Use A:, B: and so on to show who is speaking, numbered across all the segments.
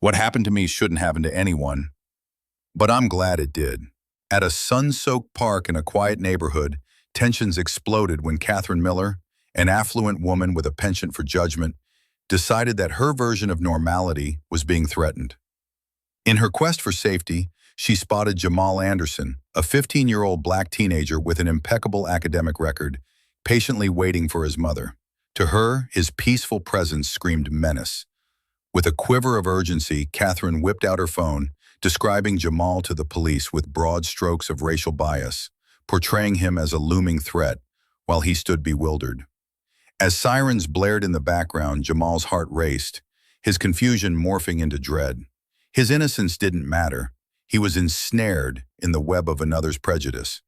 A: What happened to me shouldn't happen to anyone, but I'm glad it did. At a sun-soaked park in a quiet neighborhood, tensions exploded when Catherine Miller, an affluent woman with a penchant for judgment, decided that her version of normality was being threatened. In her quest for safety, she spotted Jamal Anderson, a 15-year-old black teenager with an impeccable academic record, patiently waiting for his mother. To her, his peaceful presence screamed menace. With a quiver of urgency, Catherine whipped out her phone, describing Jamal to the police with broad strokes of racial bias, portraying him as a looming threat, while he stood bewildered. As sirens blared in the background, Jamal's heart raced, his confusion morphing into dread. His innocence didn't matter. He was ensnared in the web of another's prejudice.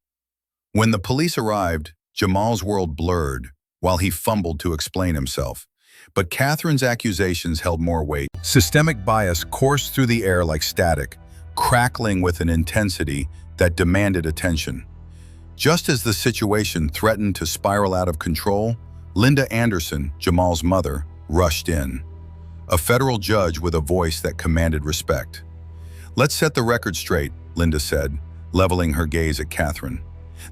A: When the police arrived, Jamal's world blurred while he fumbled to explain himself. But Catherine's accusations held more weight. Systemic bias coursed through the air like static, crackling with an intensity that demanded attention. Just as the situation threatened to spiral out of control, Linda Anderson, Jamal's mother, rushed in. A federal judge with a voice that commanded respect. "Let's set the record straight," Linda said, leveling her gaze at Catherine.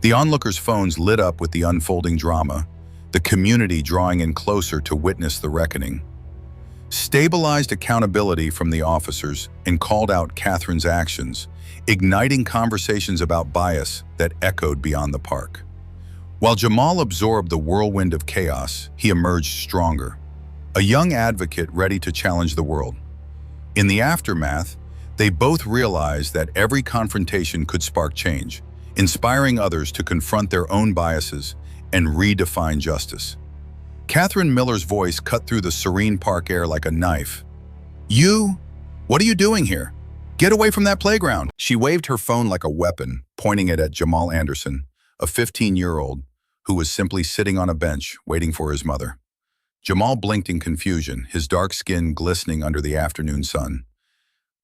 A: The onlookers' phones lit up with the unfolding drama, the community drawing in closer to witness the reckoning. Stabilized accountability from the officers and called out Catherine's actions, igniting conversations about bias that echoed beyond the park. While Jamal absorbed the whirlwind of chaos, he emerged stronger, a young advocate ready to challenge the world. In the aftermath, they both realized that every confrontation could spark change, inspiring others to confront their own biases and redefine justice. Catherine Miller's voice cut through the serene park air like a knife. "You? What are you doing here? Get away from that playground!" She waved her phone like a weapon, pointing it at Jamal Anderson, a 15-year-old who was simply sitting on a bench waiting for his mother. Jamal blinked in confusion, his dark skin glistening under the afternoon sun.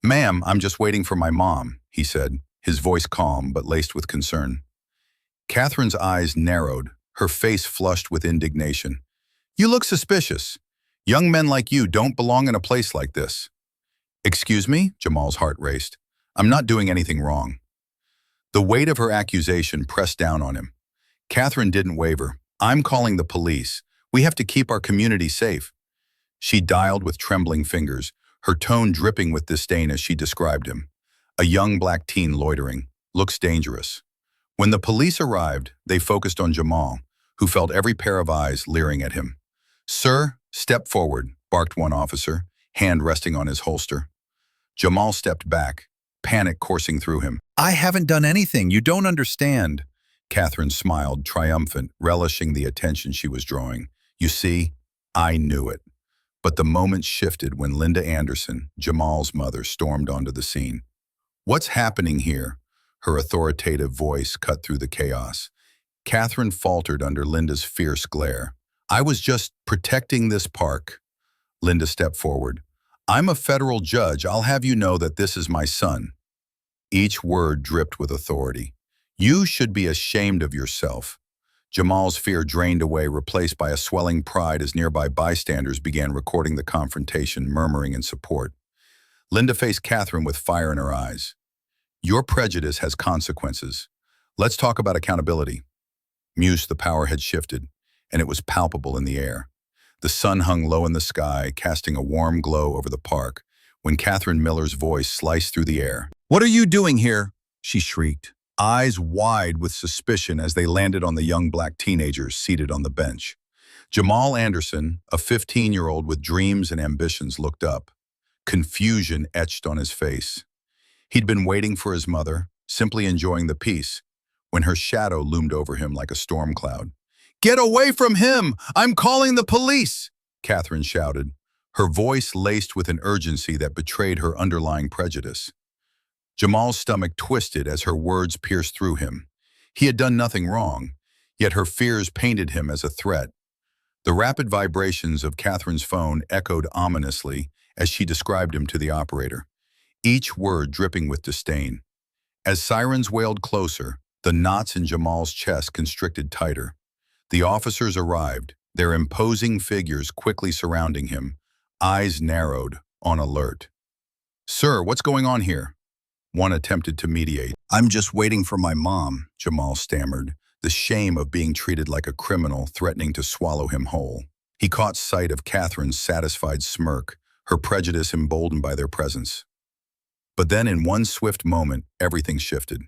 A: "Ma'am, I'm just waiting for my mom," he said, his voice calm but laced with concern. Catherine's eyes narrowed, her face flushed with indignation. "You look suspicious. Young men like you don't belong in a place like this." "Excuse me?" Jamal's heart raced. "I'm not doing anything wrong." The weight of her accusation pressed down on him. Catherine didn't waver. "I'm calling the police. We have to keep our community safe." She dialed with trembling fingers, her tone dripping with disdain as she described him. A young black teen loitering. Looks dangerous. When the police arrived, they focused on Jamal, who felt every pair of eyes leering at him. "Sir, step forward," barked one officer, hand resting on his holster. Jamal stepped back, panic coursing through him. "I haven't done anything. You don't understand." Catherine smiled, triumphant, relishing the attention she was drawing. "You see, I knew it." But the moment shifted when Linda Anderson, Jamal's mother, stormed onto the scene. "What's happening here?" Her authoritative voice cut through the chaos. Catherine faltered under Linda's fierce glare. "I was just protecting this park." Linda stepped forward. "I'm a federal judge. I'll have you know that this is my son." Each word dripped with authority. "You should be ashamed of yourself." Jamal's fear drained away, replaced by a swelling pride as nearby bystanders began recording the confrontation, murmuring in support. Linda faced Catherine with fire in her eyes. "Your prejudice has consequences. Let's talk about accountability." Mused, the power had shifted, and it was palpable in the air. The sun hung low in the sky, casting a warm glow over the park, when Catherine Miller's voice sliced through the air. "What are you doing here?" she shrieked, eyes wide with suspicion as they landed on the young black teenagers seated on the bench. Jamal Anderson, a 15-year-old with dreams and ambitions, looked up, confusion etched on his face. He'd been waiting for his mother, simply enjoying the peace, when her shadow loomed over him like a storm cloud. "Get away from him! I'm calling the police!" Catherine shouted, her voice laced with an urgency that betrayed her underlying prejudice. Jamal's stomach twisted as her words pierced through him. He had done nothing wrong, yet her fears painted him as a threat. The rapid vibrations of Catherine's phone echoed ominously as she described him to the operator, each word dripping with disdain. As sirens wailed closer, the knots in Jamal's chest constricted tighter. The officers arrived, their imposing figures quickly surrounding him, eyes narrowed, on alert. Sir, what's going on here? One attempted to mediate. I'm just waiting for my mom, Jamal stammered, the shame of being treated like a criminal threatening to swallow him whole. He caught sight of Catherine's satisfied smirk, her prejudice emboldened by their presence. But then in one swift moment, everything shifted.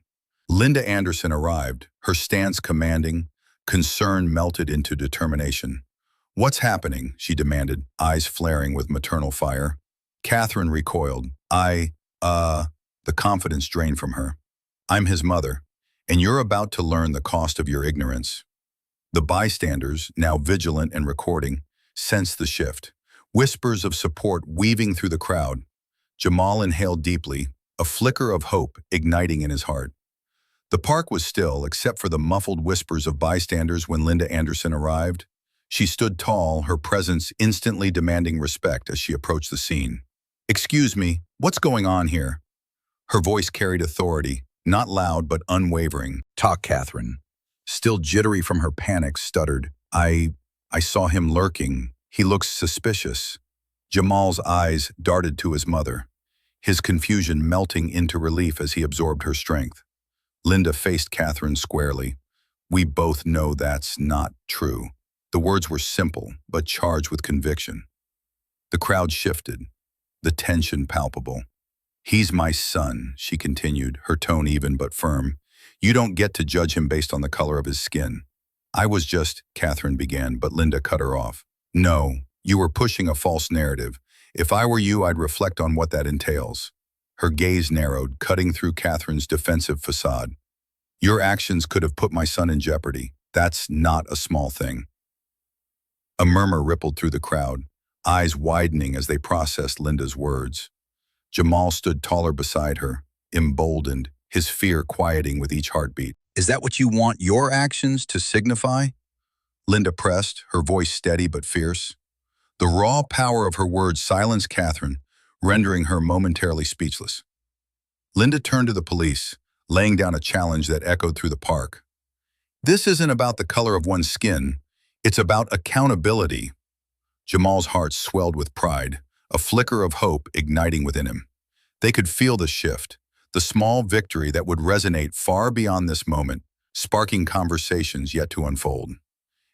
A: Linda Anderson arrived, her stance commanding, concern melted into determination. What's happening? She demanded, eyes flaring with maternal fire. Catherine recoiled. The confidence drained from her. I'm his mother, and you're about to learn the cost of your ignorance. The bystanders, now vigilant and recording, sensed the shift. Whispers of support weaving through the crowd. Jamal inhaled deeply, a flicker of hope igniting in his heart. The park was still, except for the muffled whispers of bystanders when Linda Anderson arrived. She stood tall, her presence instantly demanding respect as she approached the scene. Excuse me, what's going on here? Her voice carried authority, not loud but unwavering. Talk, Catherine. Still jittery from her panic, stuttered. I saw him lurking. He looks suspicious. Jamal's eyes darted to his mother, his confusion melting into relief as he absorbed her strength. Linda faced Catherine squarely. We both know that's not true. The words were simple, but charged with conviction. The crowd shifted, the tension palpable. He's my son, she continued, her tone even but firm. You don't get to judge him based on the color of his skin. Catherine began, but Linda cut her off. No, you were pushing a false narrative. If I were you, I'd reflect on what that entails. Her gaze narrowed, cutting through Catherine's defensive facade. Your actions could have put my son in jeopardy. That's not a small thing. A murmur rippled through the crowd, eyes widening as they processed Linda's words. Jamal stood taller beside her, emboldened, his fear quieting with each heartbeat. Is that what you want your actions to signify? Linda pressed, her voice steady but fierce. The raw power of her words silenced Catherine, rendering her momentarily speechless. Linda turned to the police, laying down a challenge that echoed through the park. This isn't about the color of one's skin, it's about accountability. Jamal's heart swelled with pride, a flicker of hope igniting within him. They could feel the shift, the small victory that would resonate far beyond this moment, sparking conversations yet to unfold.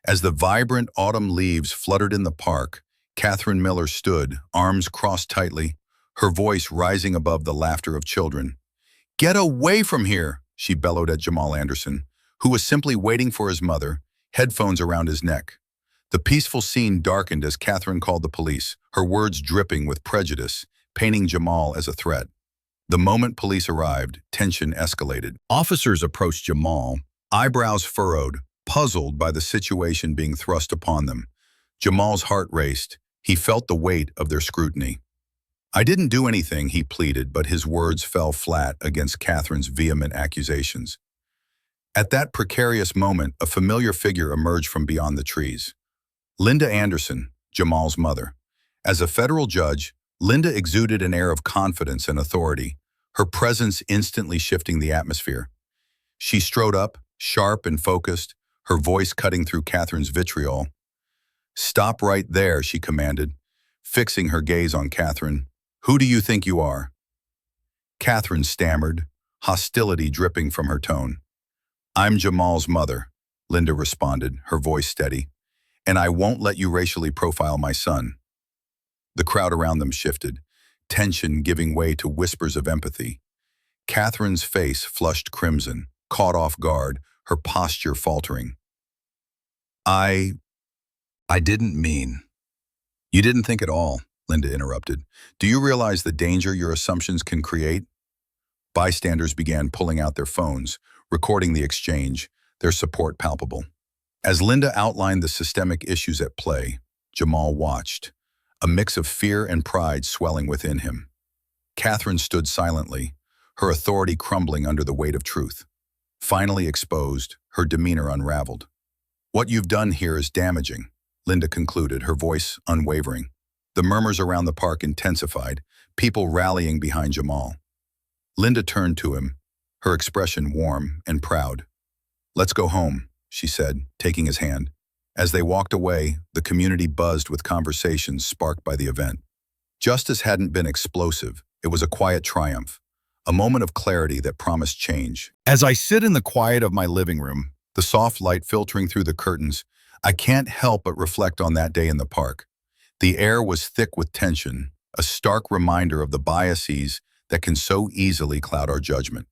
A: As the vibrant autumn leaves fluttered in the park, Catherine Miller stood, arms crossed tightly, her voice rising above the laughter of children. Get away from here, she bellowed at Jamal Anderson, who was simply waiting for his mother, headphones around his neck. The peaceful scene darkened as Catherine called the police, her words dripping with prejudice, painting Jamal as a threat. The moment police arrived, tension escalated. Officers approached Jamal, eyebrows furrowed, puzzled by the situation being thrust upon them. Jamal's heart raced. He felt the weight of their scrutiny. I didn't do anything, he pleaded, but his words fell flat against Catherine's vehement accusations. At that precarious moment, a familiar figure emerged from beyond the trees. Linda Anderson, Jamal's mother. As a federal judge, Linda exuded an air of confidence and authority, her presence instantly shifting the atmosphere. She strode up, sharp and focused, her voice cutting through Catherine's vitriol. Stop right there, she commanded, fixing her gaze on Catherine. Who do you think you are? Catherine stammered, hostility dripping from her tone. I'm Jamal's mother, Linda responded, her voice steady. And I won't let you racially profile my son. The crowd around them shifted, tension giving way to whispers of empathy. Catherine's face flushed crimson, caught off guard, her posture faltering. I didn't mean. You didn't think at all, Linda interrupted. Do you realize the danger your assumptions can create? Bystanders began pulling out their phones, recording the exchange, their support palpable. As Linda outlined the systemic issues at play, Jamal watched, a mix of fear and pride swelling within him. Catherine stood silently, her authority crumbling under the weight of truth. Finally exposed, her demeanor unraveled. What you've done here is damaging, Linda concluded, her voice unwavering. The murmurs around the park intensified, people rallying behind Jamal. Linda turned to him, her expression warm and proud. Let's go home, she said, taking his hand. As they walked away, the community buzzed with conversations sparked by the event. Justice hadn't been explosive, It was a quiet triumph, a moment of clarity that promised change. As I sit in the quiet of my living room, the soft light filtering through the curtains, I can't help but reflect on that day in the park. The air was thick with tension, a stark reminder of the biases that can so easily cloud our judgment.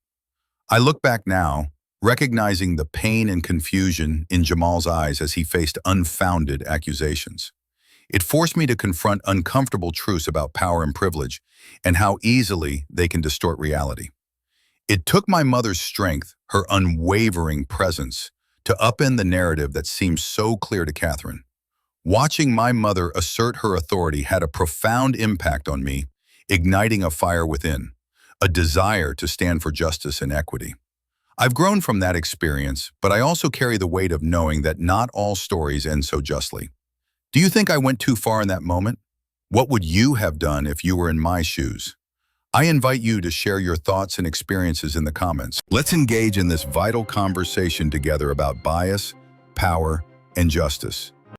A: I look back now, recognizing the pain and confusion in Jamal's eyes as he faced unfounded accusations. It forced me to confront uncomfortable truths about power and privilege and how easily they can distort reality. It took my mother's strength, her unwavering presence, to upend the narrative that seemed so clear to Catherine. Watching my mother assert her authority had a profound impact on me, igniting a fire within, a desire to stand for justice and equity. I've grown from that experience, but I also carry the weight of knowing that not all stories end so justly. Do you think I went too far in that moment? What would you have done if you were in my shoes? I invite you to share your thoughts and experiences in the comments. Let's engage in this vital conversation together about bias, power, and justice.